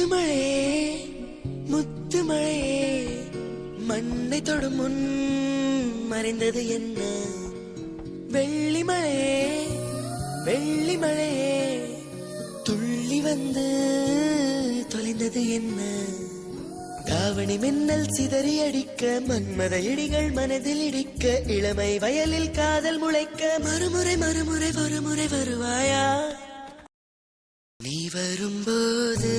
முத்துமழையே முத்துமழையே மண்ணை தொடும் முன் மறைந்தது என்ன? வெள்ளிமழையே வெள்ளிமழையே துள்ளி வந்து தொலைந்தது என்ன? தாவணி மின்னல் சிதறி அடிக்க மன்மத இடிகள் மனதில் இடிக்க இளமை வயலில் காதல் முளைக்க மறுமுறை மறுமுறை ஒருமுறை வருவாயா? நீ வரும்போது